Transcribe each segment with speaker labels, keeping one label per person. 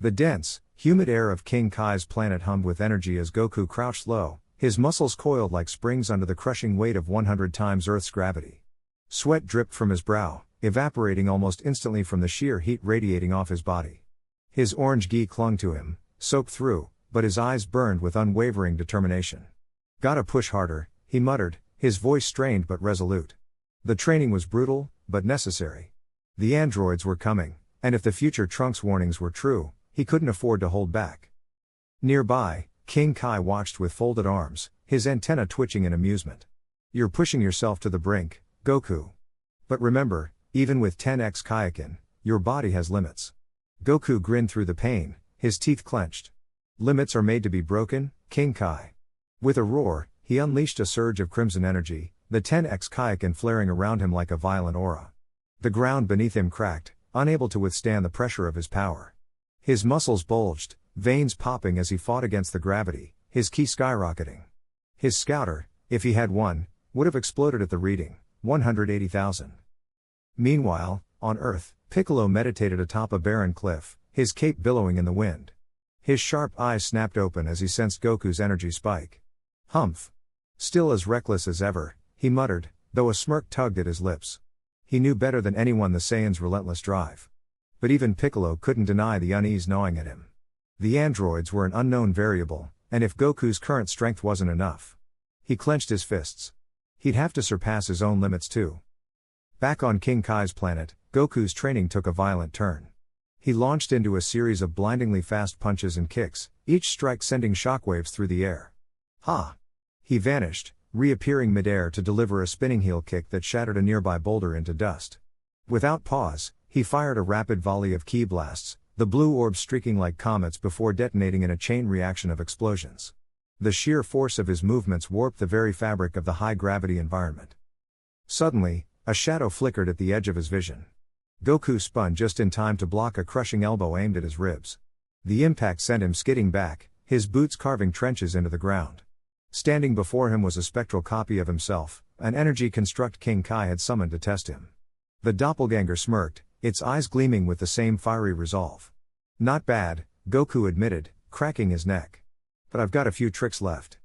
Speaker 1: The dense, humid air of King Kai's planet hummed with energy as Goku crouched low, his muscles coiled like springs under the crushing weight of 100 times Earth's gravity. Sweat dripped from his brow, evaporating almost instantly from the sheer heat radiating off his body. His orange gi clung to him, soaked through, but his eyes burned with unwavering determination. "Gotta push harder," he muttered, his voice strained but resolute. The training was brutal, but necessary. The androids were coming, and if the future Trunks' warnings were true, he couldn't afford to hold back. Nearby, King Kai watched with folded arms, his antenna twitching in amusement. "You're pushing yourself to the brink, Goku. But remember, even with 10x Kaioken, your body has limits." Goku grinned through the pain, his teeth clenched. "Limits are made to be broken, King Kai." With a roar, he unleashed a surge of crimson energy, the 10x Kaioken flaring around him like a violent aura. The ground beneath him cracked, unable to withstand the pressure of his power. His muscles bulged, veins popping as he fought against the gravity, his ki skyrocketing. His scouter, if he had one, would have exploded at the reading, 180,000. Meanwhile, on Earth, Piccolo meditated atop a barren cliff, his cape billowing in the wind. His sharp eyes snapped open as he sensed Goku's energy spike. "Humph." Still as reckless as ever, he muttered, though a smirk tugged at his lips. He knew better than anyone the Saiyan's relentless drive. But even Piccolo couldn't deny the unease gnawing at him. The androids were an unknown variable, and if Goku's current strength wasn't enough, he clenched his fists. He'd have to surpass his own limits too. Back on King Kai's planet, Goku's training took a violent turn. He launched into a series of blindingly fast punches and kicks, each strike sending shockwaves through the air. "Ha!" He vanished, reappearing midair to deliver a spinning heel kick that shattered a nearby boulder into dust. Without pause, he fired a rapid volley of ki blasts, the blue orbs streaking like comets before detonating in a chain reaction of explosions. The sheer force of his movements warped the very fabric of the high-gravity environment. Suddenly, a shadow flickered at the edge of his vision. Goku spun just in time to block a crushing elbow aimed at his ribs. The impact sent him skidding back, his boots carving trenches into the ground. Standing before him was a spectral copy of himself, an energy construct King Kai had summoned to test him. The doppelganger smirked, its eyes gleaming with the same fiery resolve. "Not bad," Goku admitted, cracking his neck. "But I've got a few tricks left."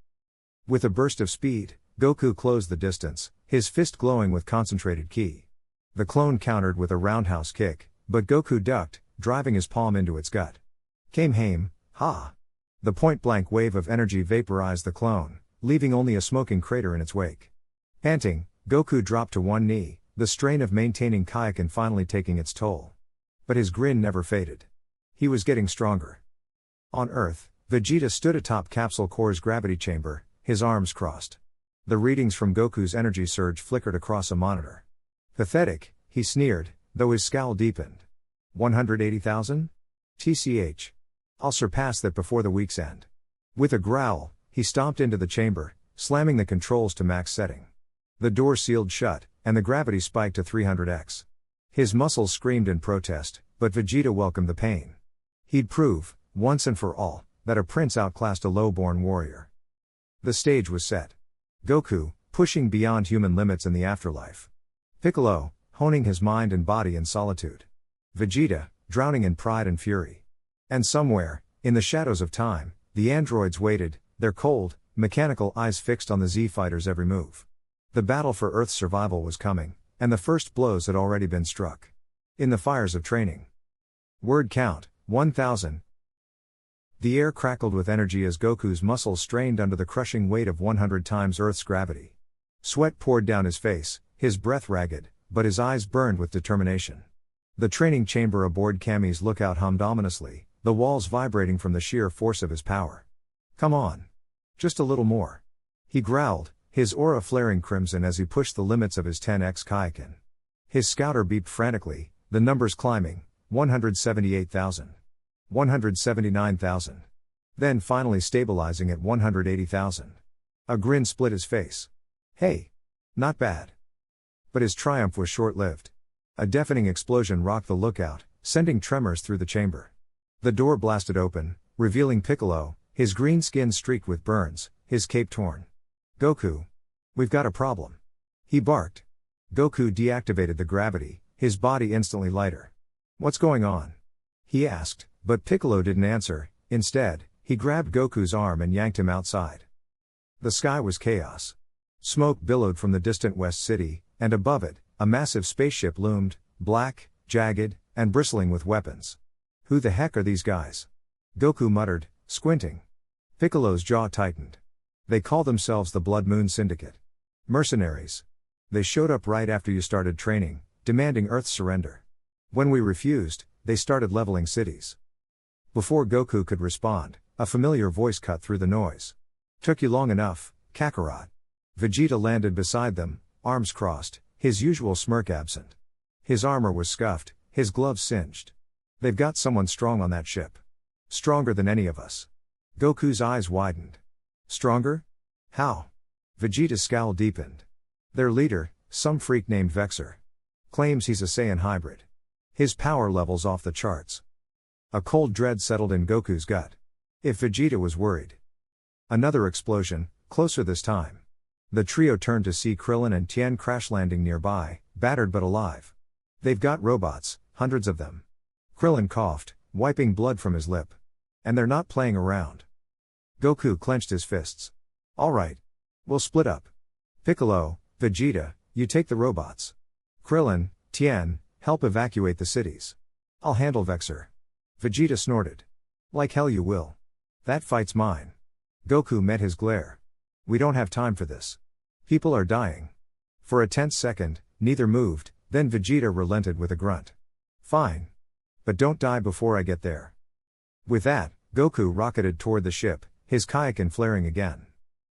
Speaker 1: With a burst of speed, Goku closed the distance, his fist glowing with concentrated ki. The clone countered with a roundhouse kick, but Goku ducked, driving his palm into its gut. "Came hame, ha!" The point-blank wave of energy vaporized the clone, leaving only a smoking crater in its wake. Panting, Goku dropped to one knee, the strain of maintaining Kaioken finally taking its toll. But his grin never faded. He was getting stronger. On Earth, Vegeta stood atop Capsule Corps' gravity chamber, his arms crossed. The readings from Goku's energy surge flickered across a monitor. "Pathetic," he sneered, though his scowl deepened. 180,000? TCH. I'll surpass that before the week's end. With a growl, he stomped into the chamber, slamming the controls to max setting. The door sealed shut, and the gravity spiked to 300x. His muscles screamed in protest, but Vegeta welcomed the pain. He'd prove, once and for all, that a prince outclassed a low-born warrior. The stage was set. Goku, pushing beyond human limits in the afterlife. Piccolo, honing his mind and body in solitude. Vegeta, drowning in pride and fury. And somewhere, in the shadows of time, the androids waited, their cold, mechanical eyes fixed on the Z-Fighter's every move. The battle for Earth's survival was coming, and the first blows had already been struck. In the fires of training. Word count, 1,000. The air crackled with energy as Goku's muscles strained under the crushing weight of 100 times Earth's gravity. Sweat poured down his face, his breath ragged, but his eyes burned with determination. The training chamber aboard Kami's lookout hummed ominously, the walls vibrating from the sheer force of his power. "Come on. Just a little more." He growled, his aura flaring crimson as he pushed the limits of his 10x Kaioken. His scouter beeped frantically, the numbers climbing, 178,000. 179,000. Then finally stabilizing at 180,000. A grin split his face. "Hey. Not bad." But his triumph was short-lived. A deafening explosion rocked the lookout, sending tremors through the chamber. The door blasted open, revealing Piccolo, his green skin streaked with burns, his cape torn. "Goku. We've got a problem." He barked. Goku deactivated the gravity, his body instantly lighter. "What's going on?" he asked, But Piccolo didn't answer. Instead, he grabbed Goku's arm and yanked him outside. The sky was chaos. Smoke billowed from the distant West City, and above it, a massive spaceship loomed, black, jagged, and bristling with weapons. Who the heck are these guys? Goku muttered, squinting. Piccolo's jaw tightened. They call themselves the Blood Moon Syndicate. Mercenaries. They showed up right after you started training, demanding Earth's surrender. When we refused, they started leveling cities. Before Goku could respond, a familiar voice cut through the noise. Took you long enough, Kakarot. Vegeta landed beside them, arms crossed, his usual smirk absent. His armor was scuffed, his gloves singed. They've got someone strong on that ship. Stronger than any of us. Goku's eyes widened. Stronger? How? Vegeta's scowl deepened. Their leader, some freak named Vexor. Claims he's a Saiyan hybrid. His power level's off the charts. A cold dread settled in Goku's gut. If Vegeta was worried. Another explosion, closer this time. The trio turned to see Krillin and Tien crash landing nearby, battered but alive. They've got robots, hundreds of them. Krillin coughed, wiping blood from his lip. And they're not playing around. Goku clenched his fists. All right. We'll split up. Piccolo, Vegeta, you take the robots. Krillin, Tien, help evacuate the cities. I'll handle Vexor. Vegeta snorted. Like hell you will. That fight's mine. Goku met his glare. We don't have time for this. People are dying. For a tense second, neither moved, then Vegeta relented with a grunt. Fine. But don't die before I get there. With that, Goku rocketed toward the ship, his Kaioken flaring again.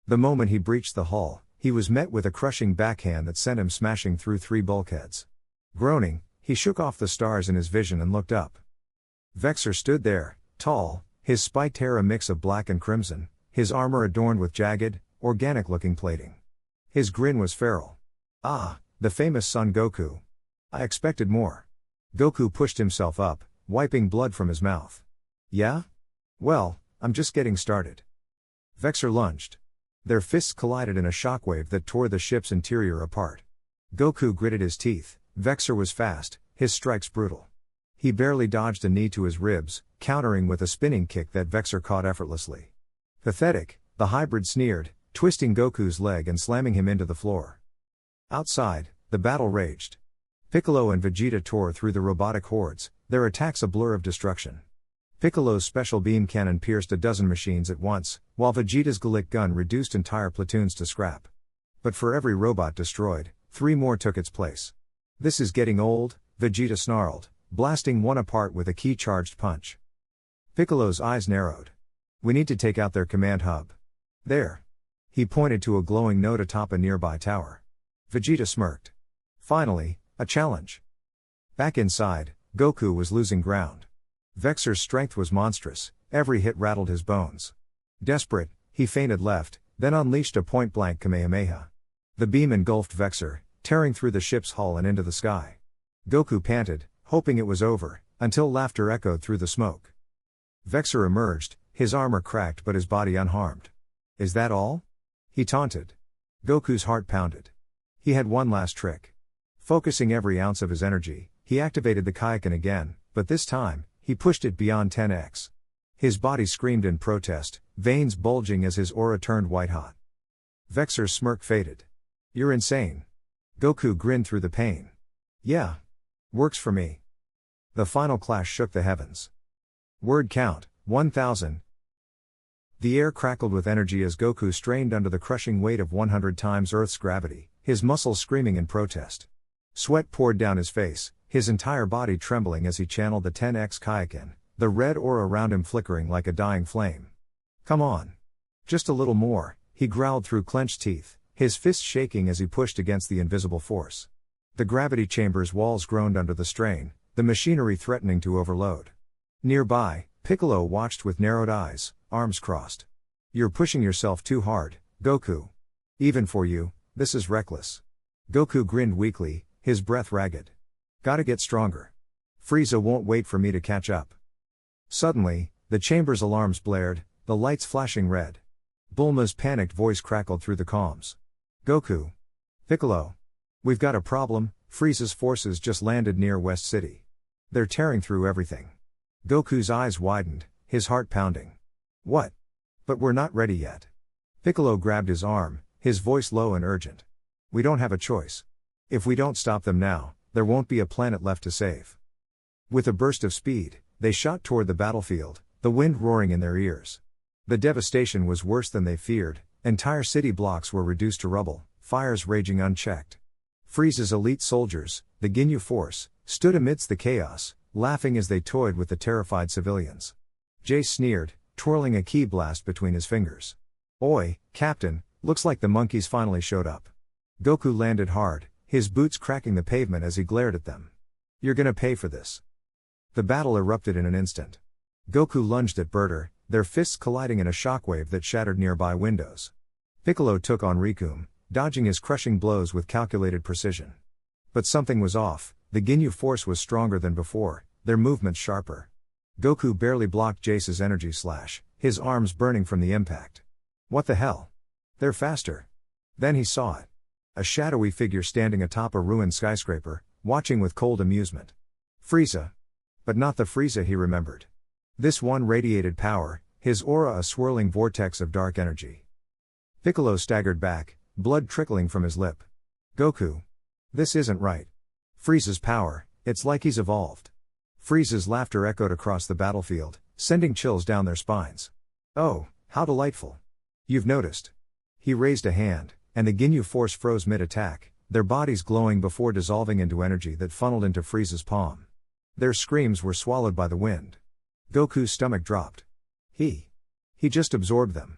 Speaker 1: The moment he breached the hull, he was met with a crushing backhand that sent him smashing through 3 bulkheads. Groaning, he shook off the stars in his vision and looked up. Vexor stood there, tall, his spiked hair a mix of black and crimson, his armor adorned with jagged, organic-looking plating. His grin was feral. Ah, the famous Son Goku. I expected more. Goku pushed himself up, wiping blood from his mouth. Yeah? Well, I'm just getting started. Vexor lunged. Their fists collided in a shockwave that tore the ship's interior apart. Goku gritted his teeth. Vexor was fast, his strikes brutal. He barely dodged a knee to his ribs, countering with a spinning kick that Vexor caught effortlessly. Pathetic, the hybrid sneered, twisting Goku's leg and slamming him into the floor. Outside, the battle raged. Piccolo and Vegeta tore through the robotic hordes, their attacks a blur of destruction. Piccolo's special beam cannon pierced a dozen machines at once, while Vegeta's Gallic gun reduced entire platoons to scrap. But for every robot destroyed, 3 more took its place. This is getting old, Vegeta snarled, blasting one apart with a key-charged punch. Piccolo's eyes narrowed. We need to take out their command hub. There. He pointed to a glowing node atop a nearby tower. Vegeta smirked. Finally, a challenge. Back inside, Goku was losing ground. Vexor's strength was monstrous, every hit rattled his bones. Desperate, he feinted left, then unleashed a point-blank Kamehameha. The beam engulfed Vexor, tearing through the ship's hull and into the sky. Goku panted, hoping it was over, until laughter echoed through the smoke. Vexor emerged, his armor cracked but his body unharmed. Is that all? He taunted. Goku's heart pounded. He had one last trick. Focusing every ounce of his energy, he activated the Kaioken again, but this time, he pushed it beyond 10x. His body screamed in protest, veins bulging as his aura turned white-hot. Vexor's smirk faded. You're insane. Goku grinned through the pain. Yeah. Works for me. The final clash shook the heavens. Word count, 1,000. The air crackled with energy as Goku strained under the crushing weight of 100 times Earth's gravity, his muscles screaming in protest. Sweat poured down his face, his entire body trembling as he channeled the 10x Kaioken, the red aura around him flickering like a dying flame. Come on. Just a little more, he growled through clenched teeth, his fists shaking as he pushed against the invisible force. The gravity chamber's walls groaned under the strain, the machinery threatening to overload. Nearby, Piccolo watched with narrowed eyes, arms crossed. You're pushing yourself too hard, Goku. Even for you, this is reckless. Goku grinned weakly, his breath ragged. Gotta get stronger. Frieza won't wait for me to catch up. Suddenly, the chamber's alarms blared, the lights flashing red. Bulma's panicked voice crackled through the comms. Goku. Piccolo. We've got a problem, Frieza's forces just landed near West City. They're tearing through everything. Goku's eyes widened, his heart pounding. What? But we're not ready yet. Piccolo grabbed his arm, his voice low and urgent. We don't have a choice. If we don't stop them now, there won't be a planet left to save. With a burst of speed, they shot toward the battlefield, the wind roaring in their ears. The devastation was worse than they feared, entire city blocks were reduced to rubble, fires raging unchecked. Frieza's elite soldiers, the Ginyu Force, stood amidst the chaos, laughing as they toyed with the terrified civilians. Jace sneered, twirling a ki blast between his fingers. Oi, Captain, looks like the monkeys finally showed up. Goku landed hard, his boots cracking the pavement as he glared at them. You're gonna pay for this. The battle erupted in an instant. Goku lunged at Berter, their fists colliding in a shockwave that shattered nearby windows. Piccolo took on Rikum, dodging his crushing blows with calculated precision. But something was off, the Ginyu Force was stronger than before, their movements sharper. Goku barely blocked Jace's energy slash, his arms burning from the impact. What the hell? They're faster. Then he saw it. A shadowy figure standing atop a ruined skyscraper, watching with cold amusement. Frieza. But not the Frieza he remembered. This one radiated power, his aura a swirling vortex of dark energy. Piccolo staggered back, blood trickling from his lip. Goku. This isn't right. Frieza's power, it's like he's evolved. Frieza's laughter echoed across the battlefield, sending chills down their spines. Oh, how delightful. You've noticed. He raised a hand, and the Ginyu Force froze mid-attack, their bodies glowing before dissolving into energy that funneled into Frieza's palm. Their screams were swallowed by the wind. Goku's stomach dropped. He just absorbed them.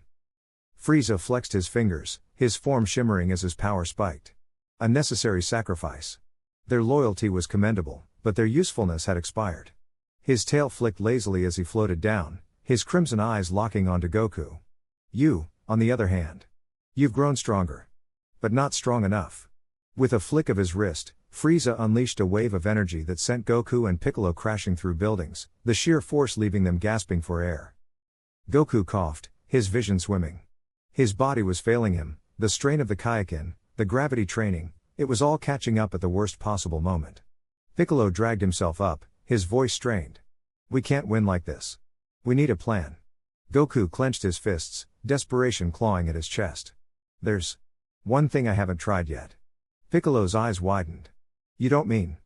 Speaker 1: Frieza flexed his fingers, his form shimmering as his power spiked. A necessary sacrifice. Their loyalty was commendable, but their usefulness had expired. His tail flicked lazily as he floated down, his crimson eyes locking onto Goku. You, on the other hand. You've grown stronger. But not strong enough. With a flick of his wrist, Frieza unleashed a wave of energy that sent Goku and Piccolo crashing through buildings, the sheer force leaving them gasping for air. Goku coughed, his vision swimming. His body was failing him, the strain of the Kaioken, the gravity training, it was all catching up at the worst possible moment. Piccolo dragged himself up, his voice strained. We can't win like this. We need a plan. Goku clenched his fists, desperation clawing at his chest. There's one thing I haven't tried yet. Piccolo's eyes widened. You don't mean?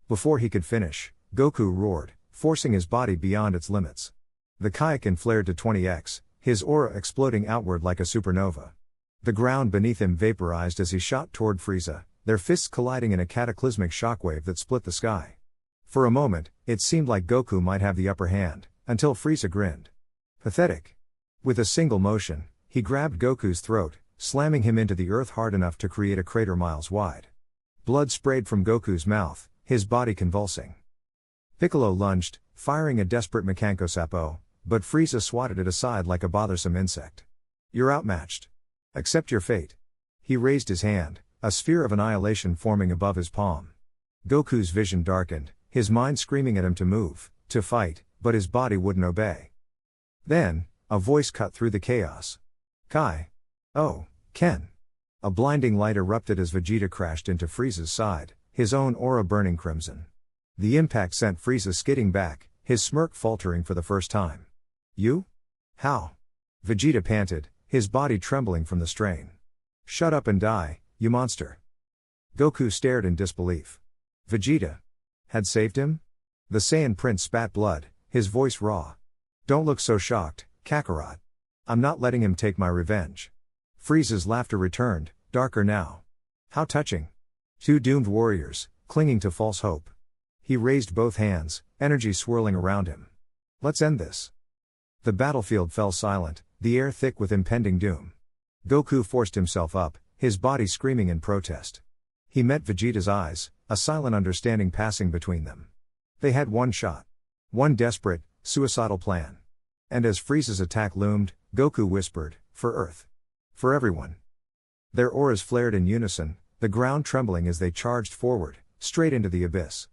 Speaker 1: Before he could finish, Goku roared, forcing his body beyond its limits. The Kaioken flared to 20x, his aura exploding outward like a supernova. The ground beneath him vaporized as he shot toward Frieza, their fists colliding in a cataclysmic shockwave that split the sky. For a moment, it seemed like Goku might have the upper hand, until Frieza grinned. Pathetic. With a single motion, he grabbed Goku's throat, slamming him into the earth hard enough to create a crater miles wide. Blood sprayed from Goku's mouth, his body convulsing. Piccolo lunged, firing a desperate Makanko Sappo, but Frieza swatted it aside like a bothersome insect. You're outmatched. Accept your fate. He raised his hand, a sphere of annihilation forming above his palm. Goku's vision darkened, his mind screaming at him to move, to fight, but his body wouldn't obey. Then, a voice cut through the chaos. Kai. Oh, Ken. A blinding light erupted as Vegeta crashed into Frieza's side, his own aura burning crimson. The impact sent Frieza skidding back, his smirk faltering for the first time. You? How? Vegeta panted, his body trembling from the strain. Shut up and die, you monster. Goku stared in disbelief. Vegeta had saved him? The Saiyan Prince spat blood, his voice raw. Don't look so shocked, Kakarot. I'm not letting him take my revenge. Frieza's laughter returned, darker now. How touching. Two doomed warriors, clinging to false hope. He raised both hands, energy swirling around him. Let's end this. The battlefield fell silent, the air thick with impending doom. Goku forced himself up, his body screaming in protest. He met Vegeta's eyes, a silent understanding passing between them. They had one shot. One desperate, suicidal plan. And as Frieza's attack loomed, Goku whispered, for Earth. For everyone. Their auras flared in unison, the ground trembling as they charged forward, straight into the abyss.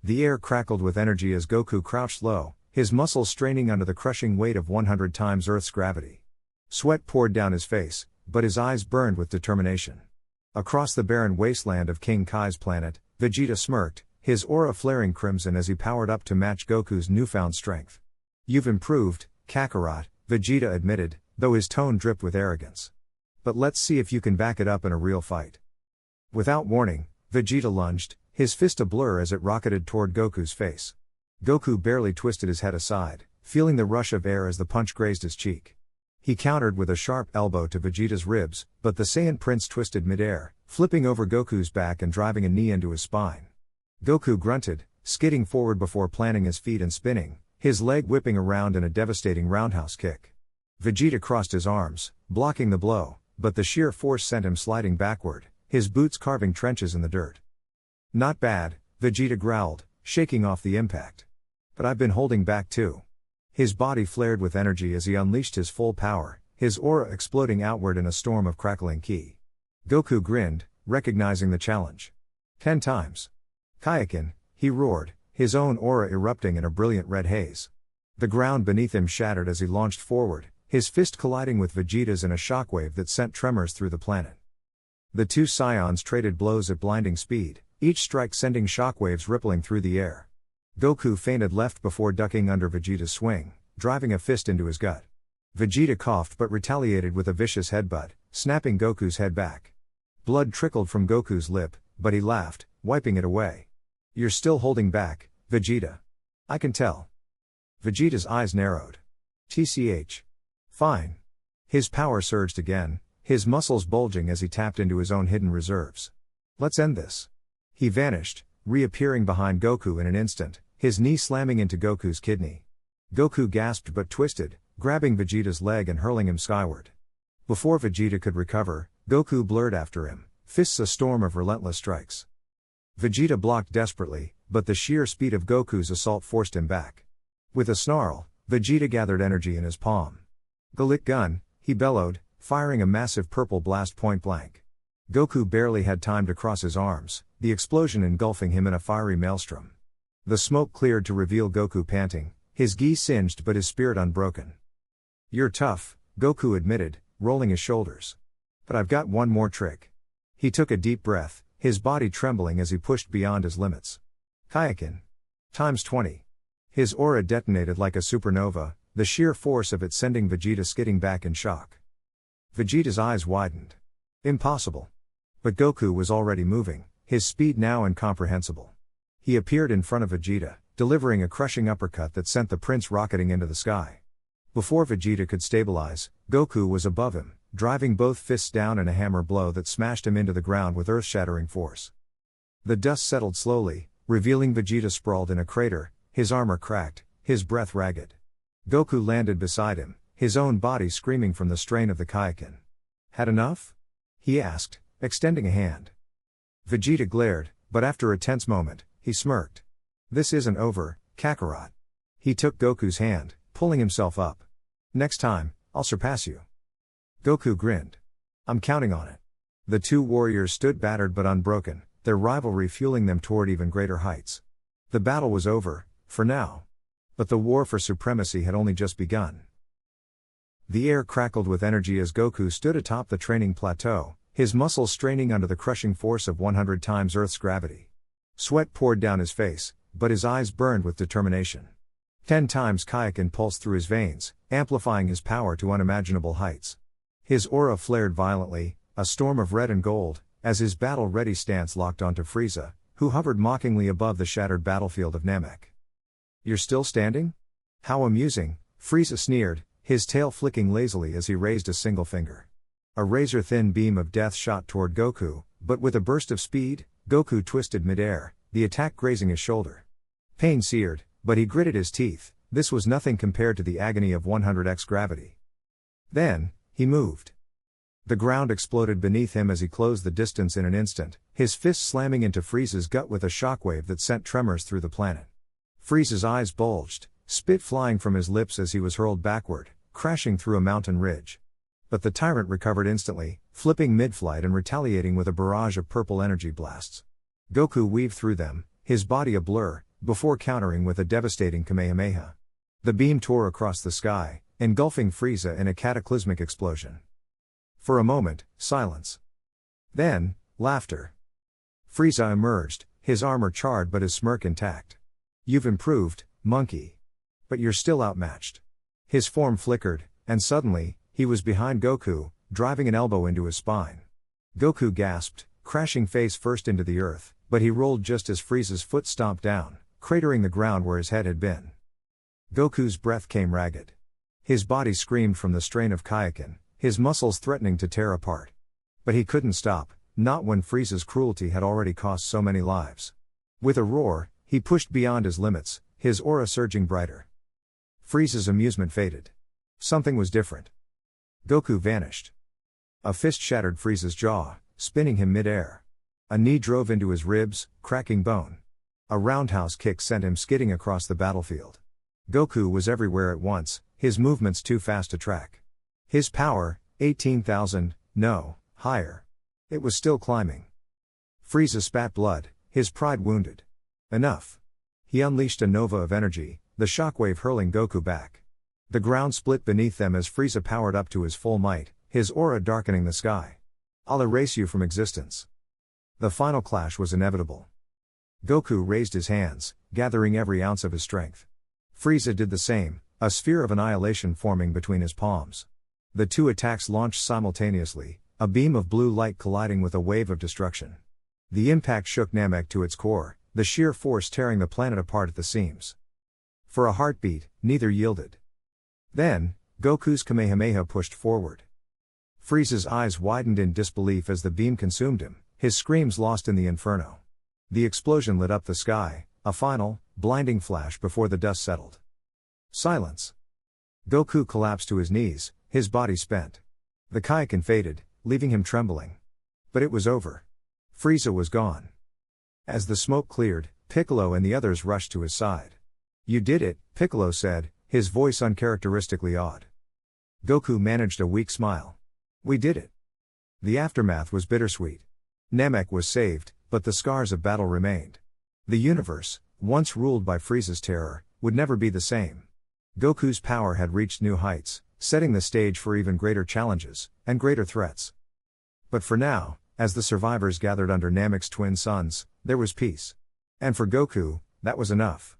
Speaker 1: The air crackled with energy as Goku crouched low, his muscles straining under the crushing weight of 100 times Earth's gravity. Sweat poured down his face, but his eyes burned with determination. Across the barren wasteland of King Kai's planet, Vegeta smirked, his aura flaring crimson as he powered up to match Goku's newfound strength. "You've improved, Kakarot," Vegeta admitted, though his tone dripped with arrogance. "But let's see if you can back it up in a real fight." Without warning, Vegeta lunged, his fist a blur as it rocketed toward Goku's face. Goku barely twisted his head aside, feeling the rush of air as the punch grazed his cheek. He countered with a sharp elbow to Vegeta's ribs, but the Saiyan Prince twisted midair, flipping over Goku's back and driving a knee into his spine. Goku grunted, skidding forward before planting his feet and spinning, his leg whipping around in a devastating roundhouse kick. Vegeta crossed his arms, blocking the blow, but the sheer force sent him sliding backward, his boots carving trenches in the dirt. "Not bad," Vegeta growled, shaking off the impact. "But I've been holding back too." His body flared with energy as he unleashed his full power, his aura exploding outward in a storm of crackling ki. Goku grinned, recognizing the challenge. 10 times. "Kaioken," he roared, his own aura erupting in a brilliant red haze. The ground beneath him shattered as he launched forward, his fist colliding with Vegeta's in a shockwave that sent tremors through the planet. The two scions traded blows at blinding speed, each strike sending shockwaves rippling through the air. Goku feinted left before ducking under Vegeta's swing, driving a fist into his gut. Vegeta coughed but retaliated with a vicious headbutt, snapping Goku's head back. Blood trickled from Goku's lip, but he laughed, wiping it away. "You're still holding back, Vegeta. I can tell." Vegeta's eyes narrowed. "TCH. Fine." His power surged again, his muscles bulging as he tapped into his own hidden reserves. "Let's end this." He vanished, reappearing behind Goku in an instant, his knee slamming into Goku's kidney. Goku gasped but twisted, grabbing Vegeta's leg and hurling him skyward. Before Vegeta could recover, Goku blurred after him, fists a storm of relentless strikes. Vegeta blocked desperately, but the sheer speed of Goku's assault forced him back. With a snarl, Vegeta gathered energy in his palm. "Galit gun," he bellowed, firing a massive purple blast point blank. Goku barely had time to cross his arms, the explosion engulfing him in a fiery maelstrom. The smoke cleared to reveal Goku panting, his gi singed but his spirit unbroken. "You're tough," Goku admitted, rolling his shoulders. "But I've got one more trick." He took a deep breath, his body trembling as he pushed beyond his limits. "Kaioken. Times 20. His aura detonated like a supernova, the sheer force of it sending Vegeta skidding back in shock. Vegeta's eyes widened. Impossible. But Goku was already moving, his speed now incomprehensible. He appeared in front of Vegeta, delivering a crushing uppercut that sent the prince rocketing into the sky. Before Vegeta could stabilize, Goku was above him, driving both fists down in a hammer blow that smashed him into the ground with earth-shattering force. The dust settled slowly, revealing Vegeta sprawled in a crater, his armor cracked, his breath ragged. Goku landed beside him, his own body screaming from the strain of the Kaioken. "Had enough?" he asked, extending a hand. Vegeta glared, but after a tense moment, he smirked. "This isn't over, Kakarot." He took Goku's hand, pulling himself up. "Next time, I'll surpass you." Goku grinned. "I'm counting on it." The two warriors stood battered but unbroken, their rivalry fueling them toward even greater heights. The battle was over, for now. But the war for supremacy had only just begun. The air crackled with energy as Goku stood atop the training plateau, his muscles straining under the crushing force of 100 times Earth's gravity. Sweat poured down his face, but his eyes burned with determination. 10 times Kaioken pulsed through his veins, amplifying his power to unimaginable heights. His aura flared violently, a storm of red and gold, as his battle-ready stance locked onto Frieza, who hovered mockingly above the shattered battlefield of Namek. "You're still standing? How amusing," Frieza sneered, his tail flicking lazily as he raised a single finger. A razor-thin beam of death shot toward Goku, but with a burst of speed, Goku twisted midair, the attack grazing his shoulder. Pain seared, but he gritted his teeth, this was nothing compared to the agony of 100x gravity. Then, he moved. The ground exploded beneath him as he closed the distance in an instant, his fist slamming into Frieza's gut with a shockwave that sent tremors through the planet. Frieza's eyes bulged, spit flying from his lips as he was hurled backward, crashing through a mountain ridge. But the tyrant recovered instantly, flipping mid-flight and retaliating with a barrage of purple energy blasts. Goku weaved through them, his body a blur, before countering with a devastating Kamehameha. The beam tore across the sky, engulfing Frieza in a cataclysmic explosion. For a moment, silence. Then, laughter. Frieza emerged, his armor charred but his smirk intact. "You've improved, monkey. But you're still outmatched." His form flickered, and suddenly, he was behind Goku, driving an elbow into his spine. Goku gasped, crashing face first into the earth, but he rolled just as Frieza's foot stomped down, cratering the ground where his head had been. Goku's breath came ragged. His body screamed from the strain of Kaioken, his muscles threatening to tear apart. But he couldn't stop, not when Frieza's cruelty had already cost so many lives. With a roar, he pushed beyond his limits, his aura surging brighter. Frieza's amusement faded. Something was different. Goku vanished. A fist shattered Frieza's jaw, spinning him mid-air. A knee drove into his ribs, cracking bone. A roundhouse kick sent him skidding across the battlefield. Goku was everywhere at once, his movements too fast to track. His power, 18,000, no, higher. It was still climbing. Frieza spat blood, his pride wounded. Enough. He unleashed a nova of energy, the shockwave hurling Goku back. The ground split beneath them as Frieza powered up to his full might, his aura darkening the sky. "I'll erase you from existence." The final clash was inevitable. Goku raised his hands, gathering every ounce of his strength. Frieza did the same, a sphere of annihilation forming between his palms. The two attacks launched simultaneously, a beam of blue light colliding with a wave of destruction. The impact shook Namek to its core, the sheer force tearing the planet apart at the seams. For a heartbeat, neither yielded. Then, Goku's Kamehameha pushed forward. Frieza's eyes widened in disbelief as the beam consumed him, his screams lost in the inferno. The explosion lit up the sky, a final, blinding flash before the dust settled. Silence. Goku collapsed to his knees, his body spent. The Kaioken faded, leaving him trembling. But it was over. Frieza was gone. As the smoke cleared, Piccolo and the others rushed to his side. "You did it," Piccolo said, his voice uncharacteristically awed. Goku managed a weak smile. "We did it." The aftermath was bittersweet. Namek was saved, but the scars of battle remained. The universe, once ruled by Frieza's terror, would never be the same. Goku's power had reached new heights, setting the stage for even greater challenges, and greater threats. But for now, as the survivors gathered under Namek's twin suns, there was peace. And for Goku, that was enough.